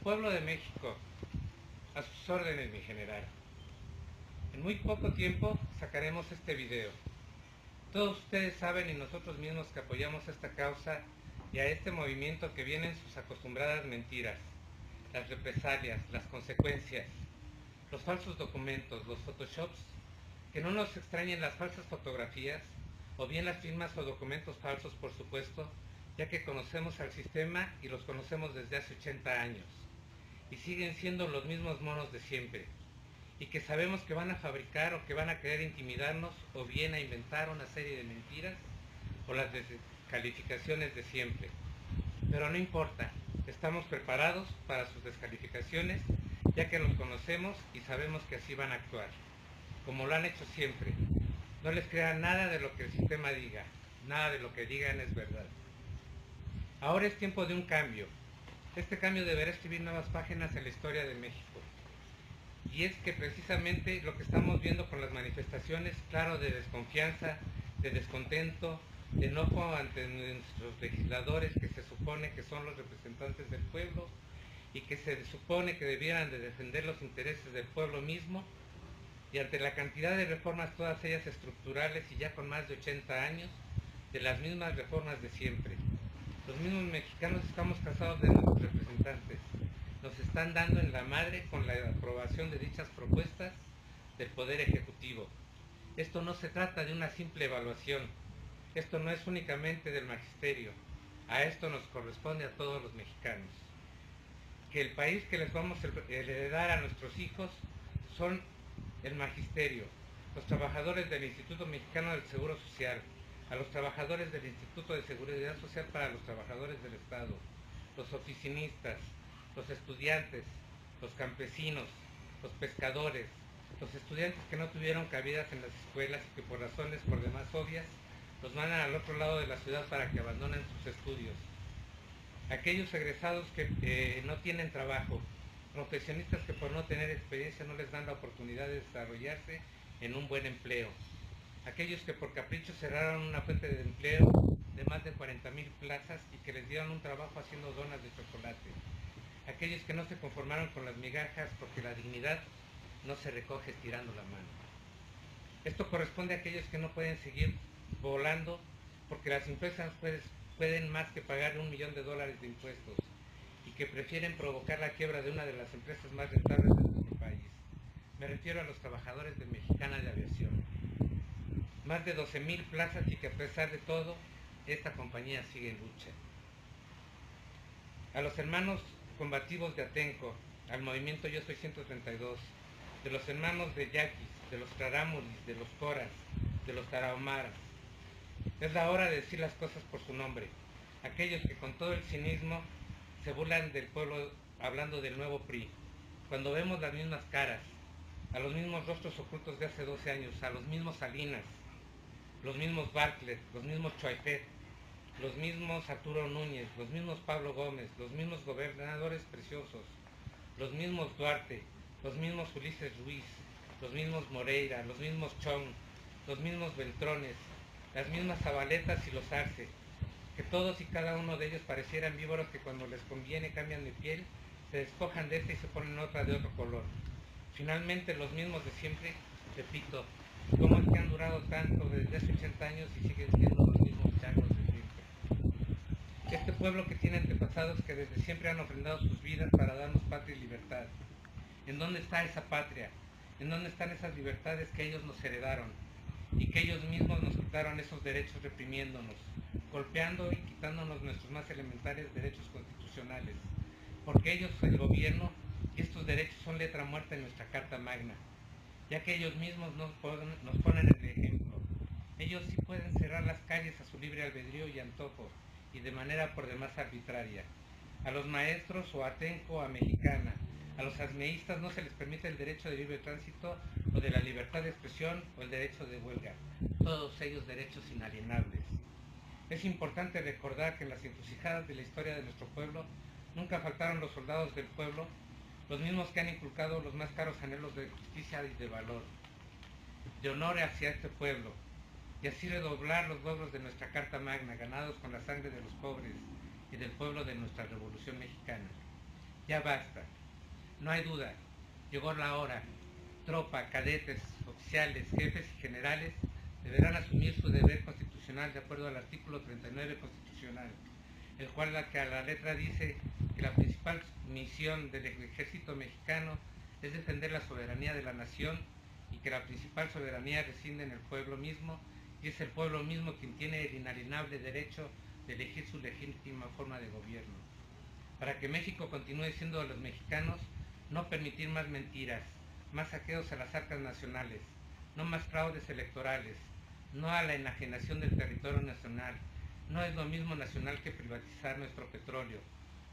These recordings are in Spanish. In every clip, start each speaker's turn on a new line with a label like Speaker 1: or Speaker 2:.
Speaker 1: Pueblo de México, a sus órdenes, mi general. En muy poco tiempo sacaremos este video. Todos ustedes saben y nosotros mismos que apoyamos esta causa y a este movimiento que vienen sus acostumbradas mentiras, las represalias, las consecuencias, los falsos documentos, los photoshops, que no nos extrañen las falsas fotografías o bien las firmas o documentos falsos, por supuesto, ya que conocemos al sistema y los conocemos desde hace 80 años y siguen siendo los mismos monos de siempre, y que sabemos que van a fabricar o que van a querer intimidarnos o bien a inventar una serie de mentiras o las descalificaciones de siempre. Pero no importa, estamos preparados para sus descalificaciones, ya que los conocemos y sabemos que así van a actuar, como lo han hecho siempre. No les crean nada de lo que el sistema diga, nada de lo que digan es verdad. Ahora es tiempo de un cambio. Este cambio deberá escribir nuevas páginas en la historia de México. Y es que precisamente lo que estamos viendo con las manifestaciones, claro, de desconfianza, de descontento, de enojo ante nuestros legisladores que se supone que son los representantes del pueblo y que se supone que debieran de defender los intereses del pueblo mismo, y ante la cantidad de reformas, todas ellas estructurales y ya con más de 80 años, de las mismas reformas de siempre. Los mismos mexicanos estamos cansados de nuestros representantes. Nos están dando en la madre con la aprobación de dichas propuestas del Poder Ejecutivo. Esto no se trata de una simple evaluación. Esto no es únicamente del magisterio. A esto nos corresponde a todos los mexicanos. Que el país que les vamos a heredar a nuestros hijos son el magisterio, los trabajadores del Instituto Mexicano del Seguro Social, a los trabajadores del Instituto de Seguridad Social para los Trabajadores del Estado, los oficinistas, los estudiantes, los campesinos, los pescadores, los estudiantes que no tuvieron cabidas en las escuelas y que por razones por demás obvias los mandan al otro lado de la ciudad para que abandonen sus estudios, aquellos egresados que no tienen trabajo, profesionistas que por no tener experiencia no les dan la oportunidad de desarrollarse en un buen empleo, aquellos que por capricho cerraron una fuente de empleo de más de 40,000 plazas y que les dieron un trabajo haciendo donas de chocolate, aquellos que no se conformaron con las migajas porque la dignidad no se recoge estirando la mano. Esto corresponde a aquellos que no pueden seguir volando porque las empresas pueden más que pagar $1 millón de impuestos y que prefieren provocar la quiebra de una de las empresas más rentables de nuestro país. Me refiero a los trabajadores de Mexicana de Aviación. Más de 12,000 plazas y que a pesar de todo, esta compañía sigue en lucha. A los hermanos combativos de Atenco, al movimiento Yo Soy 132, de los hermanos de Yaquis, de los Taramuris, de los Coras, de los Tarahumaras. Es la hora de decir las cosas por su nombre. Aquellos que con todo el cinismo se burlan del pueblo hablando del nuevo PRI. Cuando vemos las mismas caras, a los mismos rostros ocultos de hace 12 años, a los mismos Salinas, los mismos Bartlett, los mismos Choaitet, los mismos Arturo Núñez, los mismos Pablo Gómez, los mismos gobernadores preciosos, los mismos Duarte, los mismos Ulises Ruiz, los mismos Moreira, los mismos Chong, los mismos Beltrones, las mismas Zabaletas y los Arce, que todos y cada uno de ellos parecieran víboros que cuando les conviene cambian de piel, se despojan de esta y se ponen otra de otro color. Finalmente los mismos de siempre, repito, ¿cómo es que han durado tanto desde hace 80 años y siguen siendo los mismos changos de siempre? Este pueblo que tiene antepasados que desde siempre han ofrendado sus vidas para darnos patria y libertad. ¿En dónde está esa patria? ¿En dónde están esas libertades que ellos nos heredaron? Y que ellos mismos nos quitaron esos derechos reprimiéndonos, golpeando y quitándonos nuestros más elementales derechos constitucionales. Porque ellos, el gobierno, y estos derechos son letra muerta en nuestra Carta Magna, ya que ellos mismos nos ponen el ejemplo. Ellos sí pueden cerrar las calles a su libre albedrío y antojo, y de manera por demás arbitraria. A los maestros o a Atenco o a Mexicana, a los asmeístas no se les permite el derecho de libre tránsito o de la libertad de expresión o el derecho de huelga, todos ellos derechos inalienables. Es importante recordar que en las encrucijadas de la historia de nuestro pueblo nunca faltaron los soldados del pueblo, los mismos que han inculcado los más caros anhelos de justicia y de valor, de honor hacia este pueblo, y así redoblar los logros de nuestra Carta Magna, ganados con la sangre de los pobres y del pueblo de nuestra Revolución Mexicana. Ya basta. No hay duda. Llegó la hora. Tropa, cadetes, oficiales, jefes y generales deberán asumir su deber constitucional de acuerdo al artículo 39 constitucional, el cual que a la letra dice que la principal misión del ejército mexicano es defender la soberanía de la nación y que la principal soberanía reside en el pueblo mismo, y es el pueblo mismo quien tiene el inalienable derecho de elegir su legítima forma de gobierno. Para que México continúe siendo de los mexicanos, no permitir más mentiras, más saqueos a las arcas nacionales, no más fraudes electorales, no a la enajenación del territorio nacional. No es lo mismo nacional que privatizar nuestro petróleo.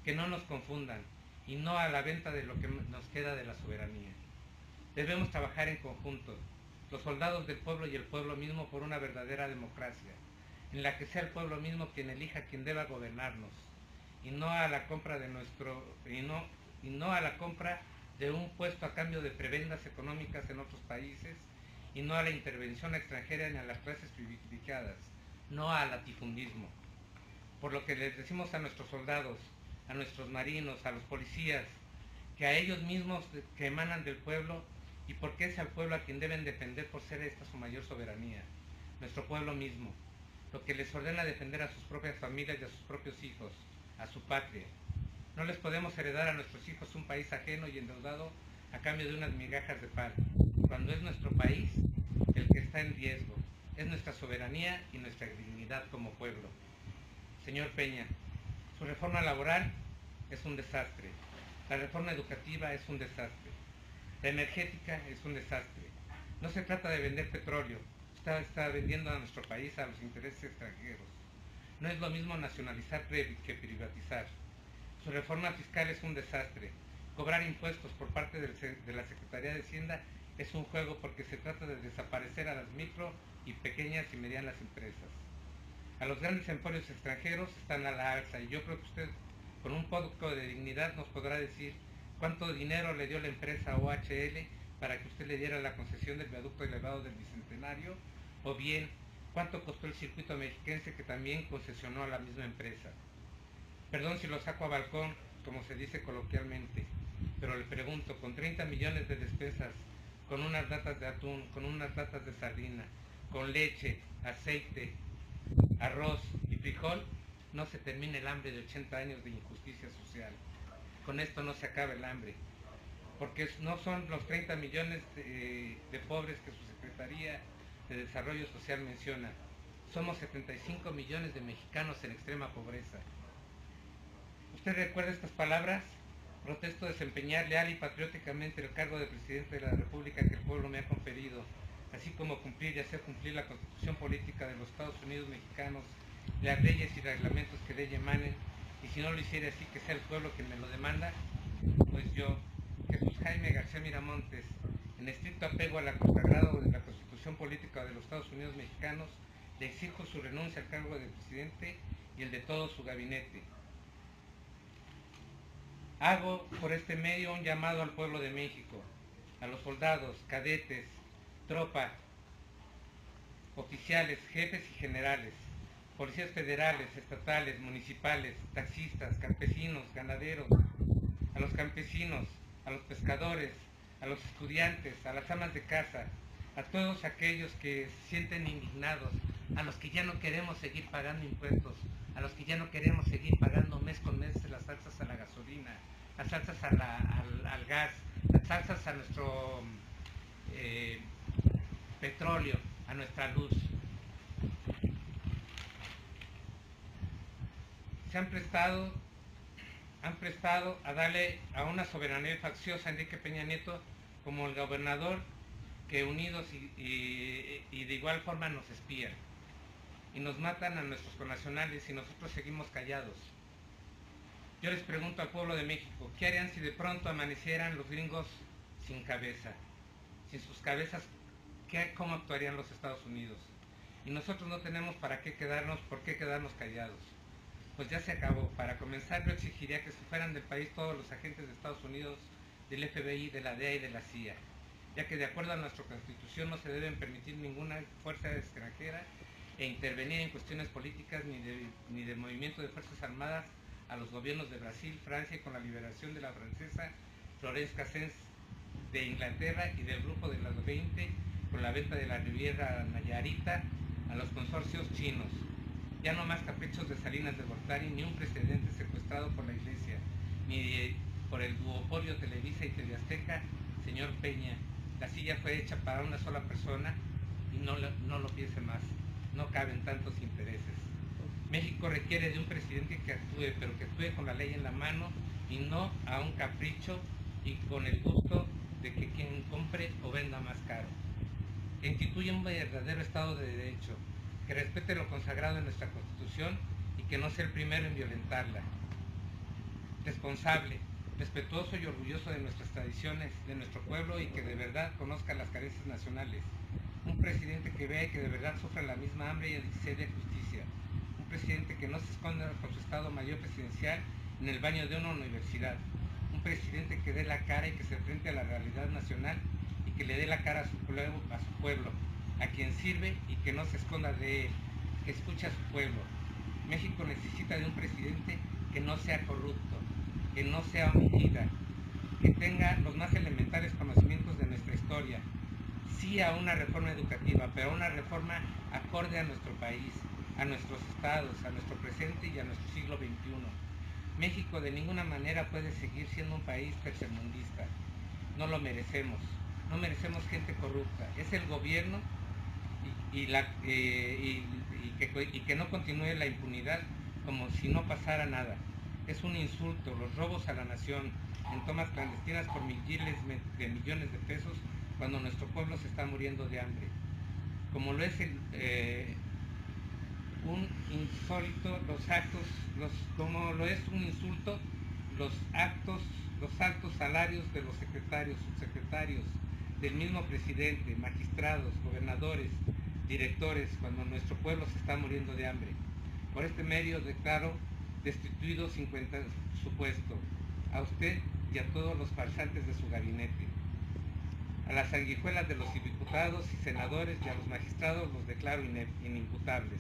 Speaker 1: Que no nos confundan, y no a la venta de lo que nos queda de la soberanía. Debemos trabajar en conjunto, los soldados del pueblo y el pueblo mismo, por una verdadera democracia, en la que sea el pueblo mismo quien elija quien deba gobernarnos, y no a la compra de un puesto a cambio de prebendas económicas en otros países, y no a la intervención extranjera ni a las clases privilegiadas, no al latifundismo. Por lo que les decimos a nuestros soldados, a nuestros marinos, a los policías, que a ellos mismos que emanan del pueblo, y porque es al pueblo a quien deben defender por ser esta su mayor soberanía, nuestro pueblo mismo, lo que les ordena defender a sus propias familias y a sus propios hijos, a su patria. No les podemos heredar a nuestros hijos un país ajeno y endeudado a cambio de unas migajas de pan, cuando es nuestro país el que está en riesgo, es nuestra soberanía y nuestra dignidad como pueblo. Señor Peña, su reforma laboral es un desastre, la reforma educativa es un desastre, la energética es un desastre. No se trata de vender petróleo, usted está vendiendo a nuestro país a los intereses extranjeros. No es lo mismo nacionalizar que privatizar. Su reforma fiscal es un desastre. Cobrar impuestos por parte de la Secretaría de Hacienda es un juego, porque se trata de desaparecer a las micro y pequeñas y medianas empresas. A los grandes emporios extranjeros están a la alza, y yo creo que usted, con un poco de dignidad, nos podrá decir cuánto dinero le dio la empresa OHL para que usted le diera la concesión del viaducto elevado del Bicentenario, o bien cuánto costó el circuito mexiquense que también concesionó a la misma empresa. Perdón si lo saco a balcón, como se dice coloquialmente, pero le pregunto, con 30 millones de despensas, con unas latas de atún, con unas latas de sardina, con leche, aceite, arroz y frijol, no se termina el hambre de 80 años de injusticia social. Con esto no se acaba el hambre, porque no son los 30 millones de pobres que su Secretaría de Desarrollo Social menciona. Somos 75 millones de mexicanos en extrema pobreza. ¿Usted recuerda estas palabras? Protesto desempeñar leal y patrióticamente el cargo de presidente de la República que el pueblo me ha conferido, así como cumplir y hacer cumplir la Constitución Política de los Estados Unidos Mexicanos, las leyes y reglamentos que de ella emanen, y si no lo hiciera así, que sea el pueblo quien me lo demanda. Pues yo, Jesús Jaime García Miramontes, en estricto apego a la consagrado de la Constitución Política de los Estados Unidos Mexicanos, le exijo su renuncia al cargo de presidente y el de todo su gabinete. Hago por este medio un llamado al pueblo de México, a los soldados, cadetes, tropa, oficiales, jefes y generales, policías federales, estatales, municipales, taxistas, campesinos, ganaderos, a los campesinos, a los pescadores, a los estudiantes, a las amas de casa, a todos aquellos que se sienten indignados, a los que ya no queremos seguir pagando impuestos, a los que ya no queremos seguir pagando mes con mes las salsas a la gasolina, las salsas al gas, las salsas a nuestro petróleo, a nuestra luz. Se han prestado a darle a una soberanía facciosa a Enrique Peña Nieto como el gobernador, que unidos y de igual forma nos espían y nos matan a nuestros connacionales, y nosotros seguimos callados. Yo les pregunto al pueblo de México, ¿qué harían si de pronto amanecieran los gringos sin cabeza? Sin sus cabezas, ¿cómo actuarían los Estados Unidos? Y nosotros no tenemos por qué quedarnos callados. Pues ya se acabó. Para comenzar, yo exigiría que se fueran del país todos los agentes de Estados Unidos, del FBI, de la DEA y de la CIA, ya que de acuerdo a nuestra Constitución no se deben permitir ninguna fuerza extranjera e intervenir en cuestiones políticas ni de movimiento de fuerzas armadas a los gobiernos de Brasil, Francia y con la liberación de la francesa Florence Cassens, de Inglaterra y del grupo de las 20 con la venta de la Riviera Nayarita a los consorcios chinos. Ya no más caprichos de Salinas de Gortari, ni un presidente secuestrado por la Iglesia, ni por el duopolio Televisa y TV Azteca. Señor Peña, la silla fue hecha para una sola persona y no lo piense más, no caben tantos intereses. México requiere de un presidente que actúe, pero que actúe con la ley en la mano y no a un capricho y con el gusto de que quien compre o venda más caro. Que instituya un verdadero Estado de Derecho, que respete lo consagrado en nuestra Constitución y que no sea el primero en violentarla. Responsable, respetuoso y orgulloso de nuestras tradiciones, de nuestro pueblo y que de verdad conozca las carencias nacionales. Un presidente que vea y que de verdad sufra la misma hambre y sed de justicia. Un presidente que no se esconda con su Estado Mayor presidencial en el baño de una universidad. Un presidente que dé la cara y que se enfrente a la realidad nacional y que le dé la cara a su pueblo, a quien sirve y que no se esconda de él, que escuche a su pueblo. México necesita de un presidente que no sea corrupto, que no sea homicida, que tenga los más elementales conocimientos de nuestra historia. Sí a una reforma educativa, pero a una reforma acorde a nuestro país, a nuestros estados, a nuestro presente y a nuestro siglo XXI. México de ninguna manera puede seguir siendo un país tercermundista. No lo merecemos. No merecemos gente corrupta. Es el gobierno y que no continúe la impunidad como si no pasara nada. Es un insulto los robos a la nación en tomas clandestinas por miles de millones de pesos cuando nuestro pueblo se está muriendo de hambre. Como lo es un insólito como lo es un insulto los altos salarios de los secretarios, subsecretarios, del mismo presidente, magistrados, gobernadores, directores, cuando nuestro pueblo se está muriendo de hambre. Por este medio declaro destituido 50 su puesto, a usted y a todos los farsantes de su gabinete. A las sanguijuelas de los diputados y senadores y a los magistrados los declaro inimputables.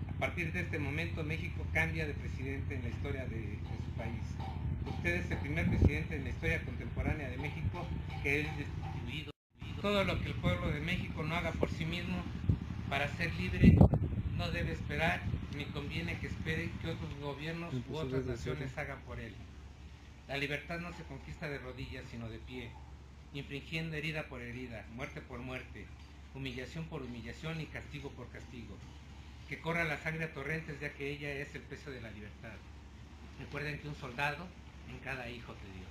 Speaker 1: A partir de este momento México cambia de presidente en la historia de su país. Usted es el primer presidente en la historia contemporánea de México que es destituido. Todo lo que el pueblo de México no haga por sí mismo para ser libre no debe esperar ni conviene que espere que otros gobiernos u otras naciones hagan por él. La libertad no se conquista de rodillas sino de pie, infringiendo herida por herida, muerte por muerte, humillación por humillación y castigo por castigo. Que corra la sangre a torrentes, ya que ella es el precio de la libertad. Recuerden que un soldado en cada hijo de Dios.